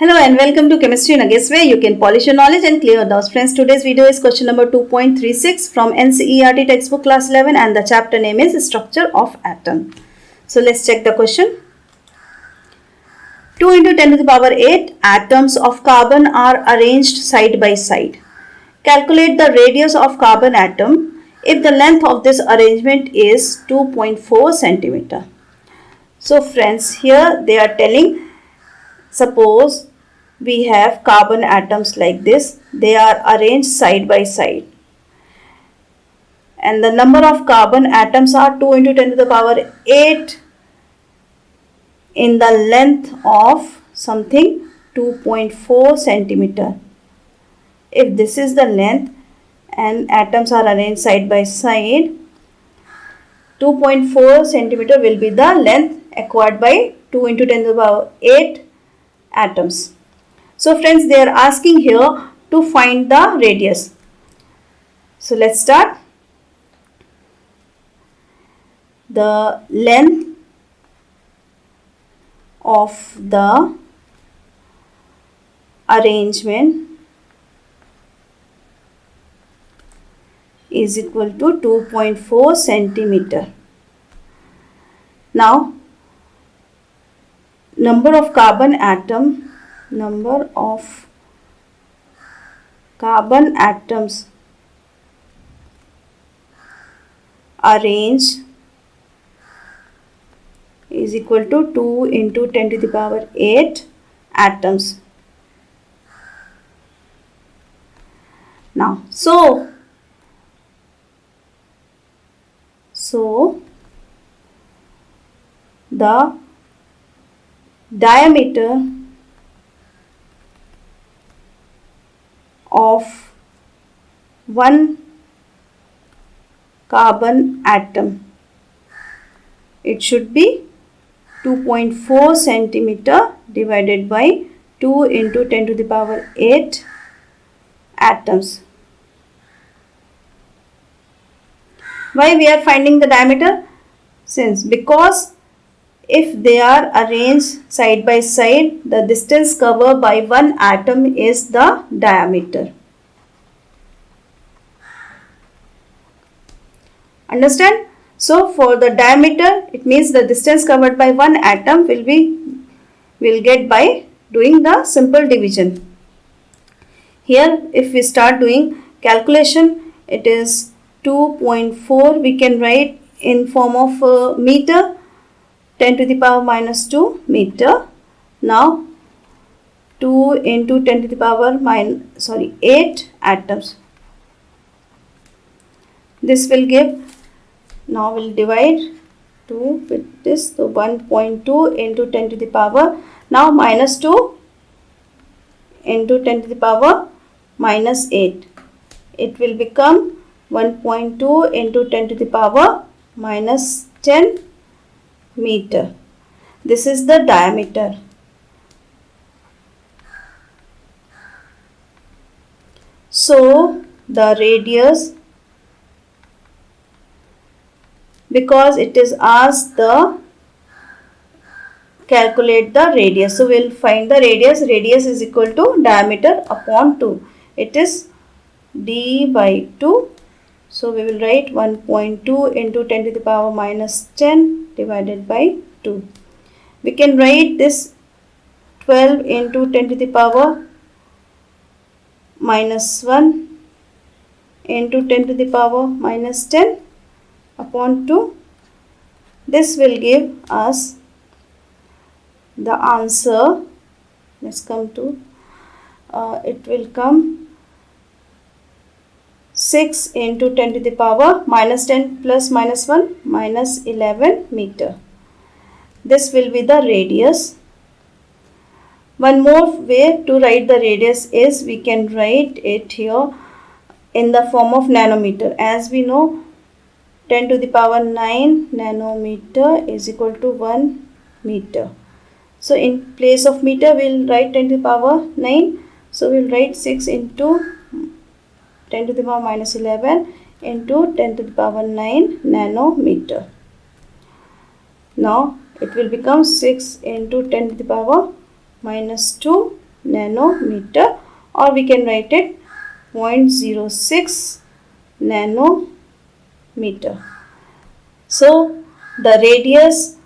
Hello and welcome to Chemistry Nuggets, where you can polish your knowledge and clear your doubts. Friends, today's video is question number 2.36 from NCERT textbook class 11 and the chapter name is Structure of Atom. So let's check the question. 2 into 10 to the power 8 atoms of carbon are arranged side by side. Calculate the radius of carbon atom if the length of this arrangement is 2.4 centimeter. So friends, here they are telling, suppose we have carbon atoms like this. They are arranged side by side. And the number of carbon atoms are 2 into 10 to the power 8 in the length of something 2.4 centimeter. If this is the length and atoms are arranged side by side, 2.4 centimeter will be the length acquired by 2 into 10 to the power 8 atoms. So friends, they are asking here to find the radius. So let's start. The length of the arrangement is equal to 2.4 centimeter. Now, number of carbon atoms arranged is equal to 2 into 10 to the power 8 atoms. Now, so the diameter of one carbon atom, it should be 2.4 centimeter divided by 2 into 10 to the power 8 atoms. Why we are finding the diameter? Because if they are arranged side by side, the distance covered by one atom is the diameter. Understand? So for the diameter, it means the distance covered by one atom will get by doing the simple division. Here, if we start doing calculation, it is 2.4. We can write in form of meter. 10 to the power minus 2 meter. Now 2 into 10 to the power 8 atoms. This will give, now we'll divide 2 with this, so 1.2 into 10 to the power, now minus 2 into 10 to the power minus 8. It will become 1.2 into 10 to the power minus 10 meter. This is the diameter. So the radius, because it is asked the calculate the radius, so we'll find the radius. Radius is equal to diameter upon 2. It is d by 2. So we will write 1.2 into 10 to the power minus 10 divided by 2. We can write this 12 into 10 to the power minus 1 into 10 to the power minus 10 upon 2. This will give us the answer. Let's come to, it will come 6 into 10 to the power minus 10 plus minus 1 minus 11 meter. This will be the radius. One more way to write the radius is we can write it here in the form of nanometer. As we know, 10 to the power 9 nanometer is equal to 1 meter. So in place of meter, we'll write 10 to the power 9. So we'll write 6 into 10 to the power minus 11 into 10 to the power 9 nanometer. Now it will become 6 into 10 to the power minus 2 nanometer, or we can write it 0.06 nanometer. So the radius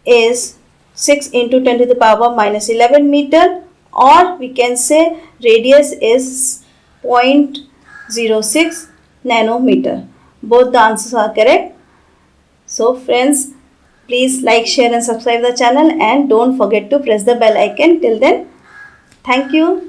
is 6 into 10 to the power minus 11 meter, or we can say radius is 0.06 nanometer. Both the answers are correct. So friends, please like, share and subscribe the channel, and don't forget to press the bell icon. Till then, thank you.